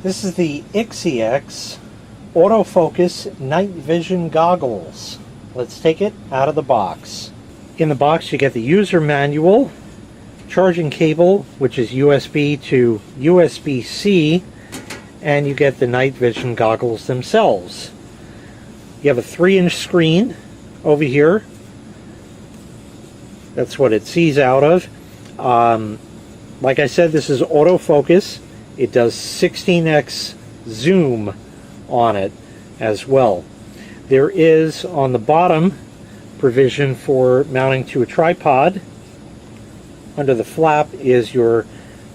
This is the Ixieex AutoFocus night vision goggles. Let's take it out of the box. In the box you get the user manual, charging cable, which is USB to USB-C, and you get the night vision goggles themselves. You have a 3-inch screen over here. That's what it sees out of. Like I said, this is autofocus. It does 16x zoom on it as well. There is on the bottom provision for mounting to a tripod. Under the flap is your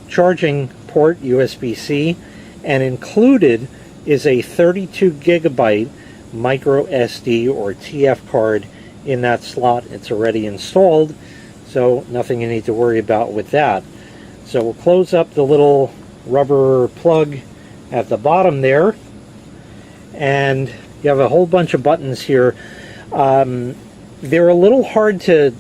charging port, USB-C, and included is a 32 gigabyte micro SD or TF card in that slot. It's already installed, so nothing you need to worry about with that. So we'll close up the little rubber plug at the bottom there, and you have a whole bunch of buttons here. They're a little hard to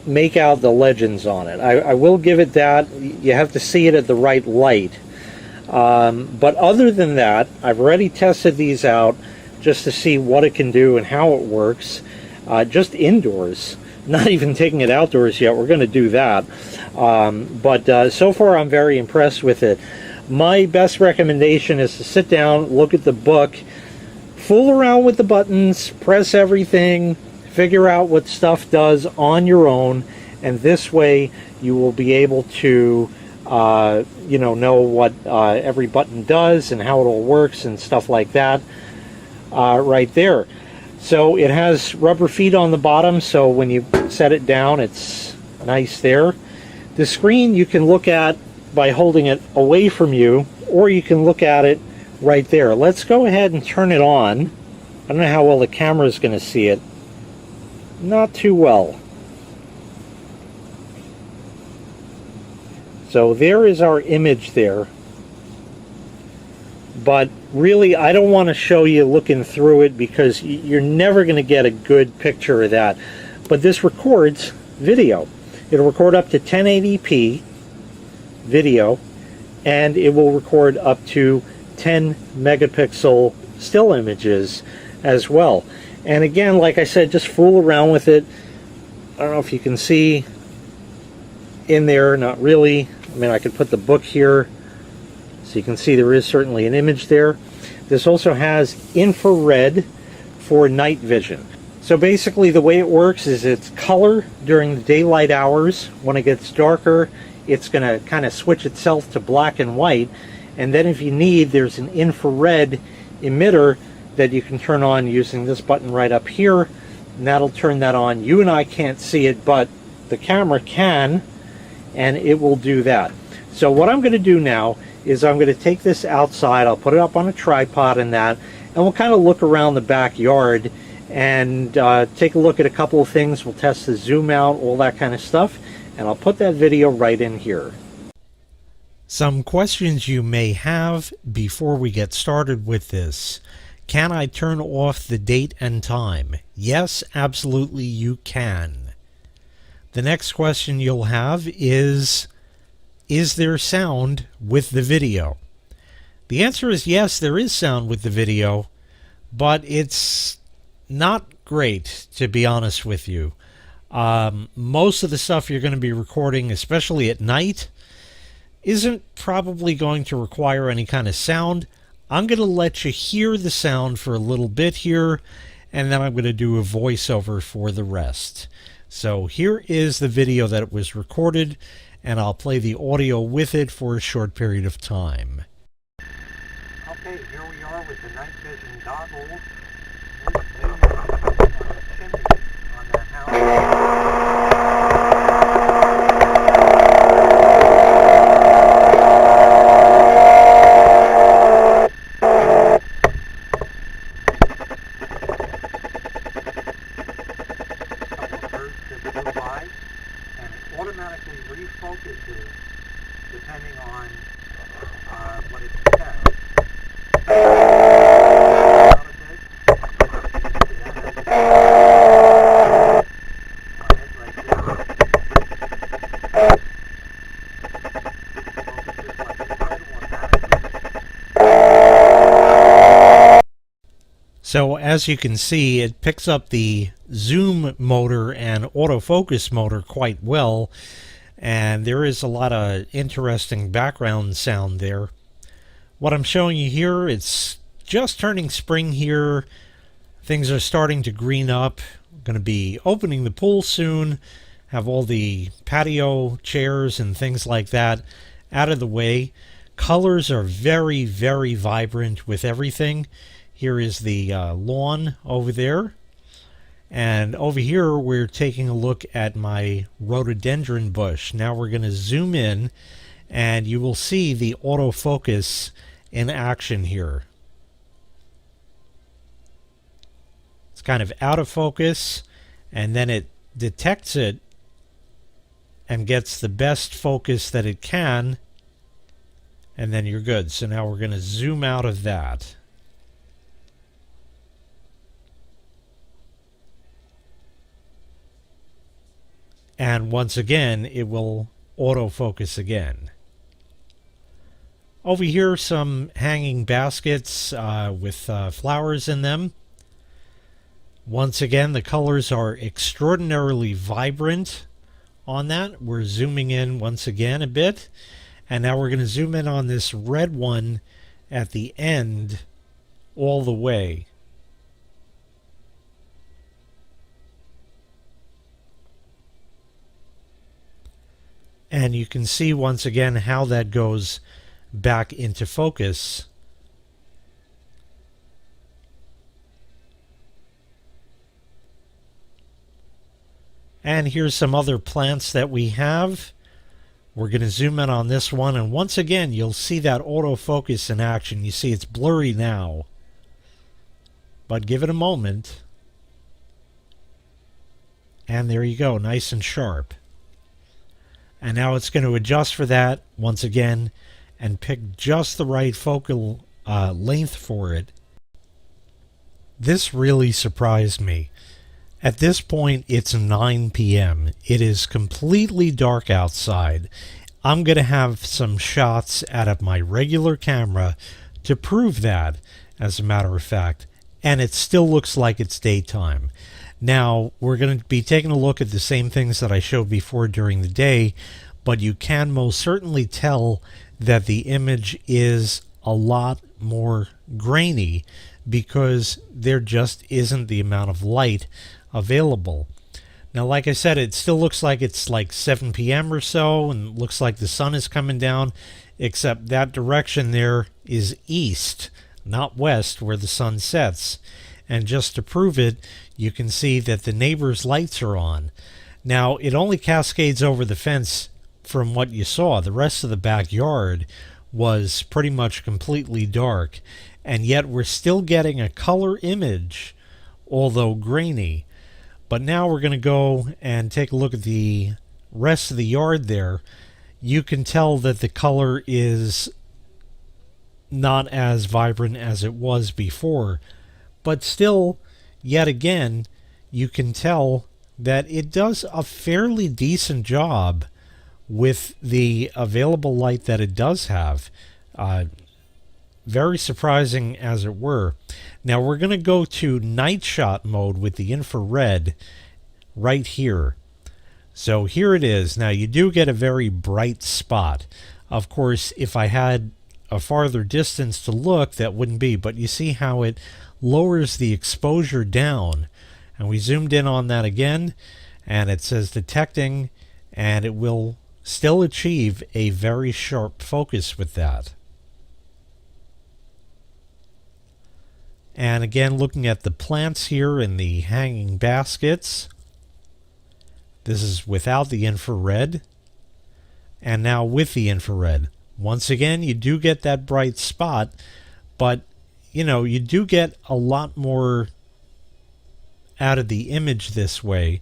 make out the legends on it. I will give it that. You have to see it at the right light. But other than that, I've already tested these out just to see what it can do and how it works, just indoors. Not even taking it outdoors yet. We're going to do that. But so far I'm very impressed with it. My best recommendation is to sit down, look at the book, fool around with the buttons, press everything, figure out what stuff does on your own, and this way you will be able to know what every button does and how it all works and stuff like that right there. So it has rubber feet on the bottom, so when you set it down, it's nice there. The screen you can look at by holding it away from you, or you can look at it right there. Let's go ahead and turn it on. I don't know how well the camera is going to see it. Not too well. So there is our image there. But really, I don't want to show you looking through it because you're never going to get a good picture of that. But this records video. It'll record up to 1080p video, and it will record up to 10 megapixel still images as well. And again, like I said, just fool around with it. I don't know if you can see in there, not really. I mean, I could put the book here so you can see there is certainly an image there. This also has infrared for night vision. So basically the way it works is it's color during the daylight hours. When it gets darker, it's going to kind of switch itself to black and white. And then if you need, there's an infrared emitter that you can turn on using this button right up here, and that'll turn that on. You and I can't see it, but the camera can, and it will do that. So what I'm going to do now is I'm going to take this outside. I'll put it up on a tripod and that, and we'll kind of look around the backyard and take a look at a couple of things. We'll test the zoom out, all that kind of stuff, and I'll put that video right in here. Some questions you may have before we get started with this. Can I turn off the date and time? Yes, absolutely you can. The next question you'll have is there sound with the video? The answer is yes, there is sound with the video, but it's not great, to be honest with you. Most of the stuff you're going to be recording, especially at night, isn't probably going to require any kind of sound. I'm going to let you hear the sound for a little bit here, and then I'm going to do a voiceover for the rest. So here is the video that was recorded, and I'll play the audio with it for a short period of time. Okay, here we are with the night vision goggles. We're zooming on the chimney on the house. Automatically refocuses depending on what it's set. On it right So as you can see, it picks up the zoom motor and autofocus motor quite well, and there is a lot of interesting background sound there. What I'm showing you here, it's just turning spring here. Things are starting to green up. Going to be opening the pool soon, have all the patio chairs and things like that out of the way. Colors are very, very vibrant with everything. Here is the lawn over there. And over here we're taking a look at my rhododendron bush. Now we're going to zoom in and you will see the autofocus in action here. It's kind of out of focus and then it detects it and gets the best focus that it can, and then you're good. So now we're going to zoom out of that. And once again, it will autofocus again. Over here, some hanging baskets with flowers in them. Once again, the colors are extraordinarily vibrant on that. We're zooming in once again a bit. And now we're going to zoom in on this red one at the end all the way. And you can see once again how that goes back into focus. And here's some other plants that we have. We're going to zoom in on this one, and once again you'll see that autofocus in action. You see it's blurry now, but give it a moment. And there you go, nice and sharp. And now it's going to adjust for that once again and pick just the right focal length for it. This really surprised me. At this point, it's 9 p.m. It is completely dark outside. I'm going to have some shots out of my regular camera to prove that, as a matter of fact. And it still looks like it's daytime. Now, we're going to be taking a look at the same things that I showed before during the day, but you can most certainly tell that the image is a lot more grainy because there just isn't the amount of light available. Now, like I said, it still looks like it's like 7 p.m. or so, and looks like the sun is coming down, except that direction there is east, not west, where the sun sets. And just to prove it, you can see that the neighbor's lights are on. Now, it only cascades over the fence from what you saw. The rest of the backyard was pretty much completely dark, and yet we're still getting a color image, although grainy. But now we're going to go and take a look at the rest of the yard there. You can tell that the color is not as vibrant as it was before, but still, yet again, you can tell that it does a fairly decent job with the available light that it does have. Very surprising, as it were. Now we're going to go to night shot mode with the infrared right here. So here it is. Now you do get a very bright spot. Of course, if I had a farther distance to look, that wouldn't be, but you see how it lowers the exposure down. And we zoomed in on that again, and it says detecting, and it will still achieve a very sharp focus with that. And again, looking at the plants here in the hanging baskets. This is without the infrared. And now with the infrared. Once again, you do get that bright spot, but you know, you do get a lot more out of the image this way,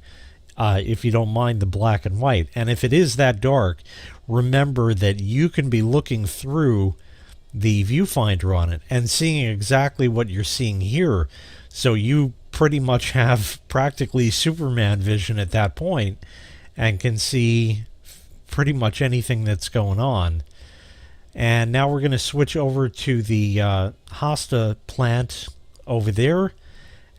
if you don't mind the black and white. And if it is that dark, remember that you can be looking through the viewfinder on it and seeing exactly what you're seeing here. So you pretty much have practically Superman vision at that point and can see pretty much anything that's going on. And now we're going to switch over to the hosta plant over there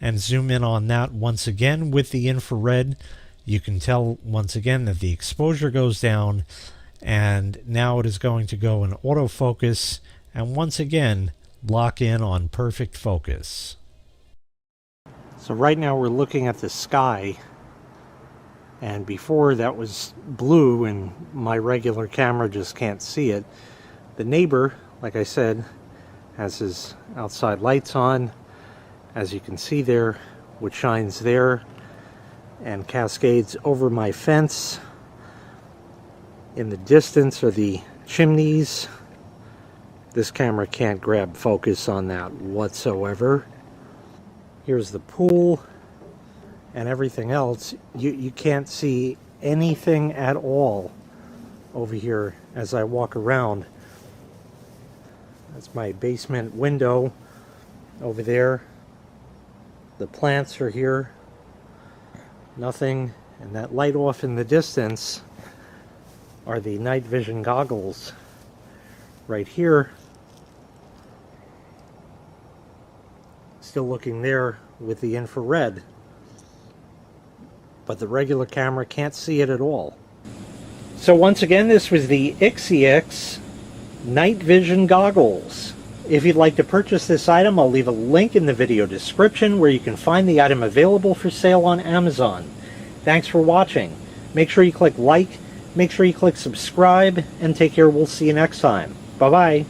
and zoom in on that once again with the infrared. You can tell once again that the exposure goes down, and now it is going to go in autofocus and once again lock in on perfect focus. So right now we're looking at the sky, and before that was blue and my regular camera just can't see it. The neighbor, like I said, has his outside lights on, as you can see there, which shines there and cascades over my fence. In the distance are the chimneys. This camera can't grab focus on that whatsoever. Here's the pool and everything else. You can't see anything at all over here as I walk around. That's my basement window over there. The plants are here. Nothing. And that light off in the distance are the night vision goggles right here. Still looking there with the infrared, but the regular camera can't see it at all. So once again, this was the Ixieex night vision goggles. If you'd like to purchase this item, I'll leave a link in the video description where you can find the item available for sale on Amazon. Thanks for watching. Make sure you click like, make sure you click subscribe, and take care. We'll see you next time. Bye-bye.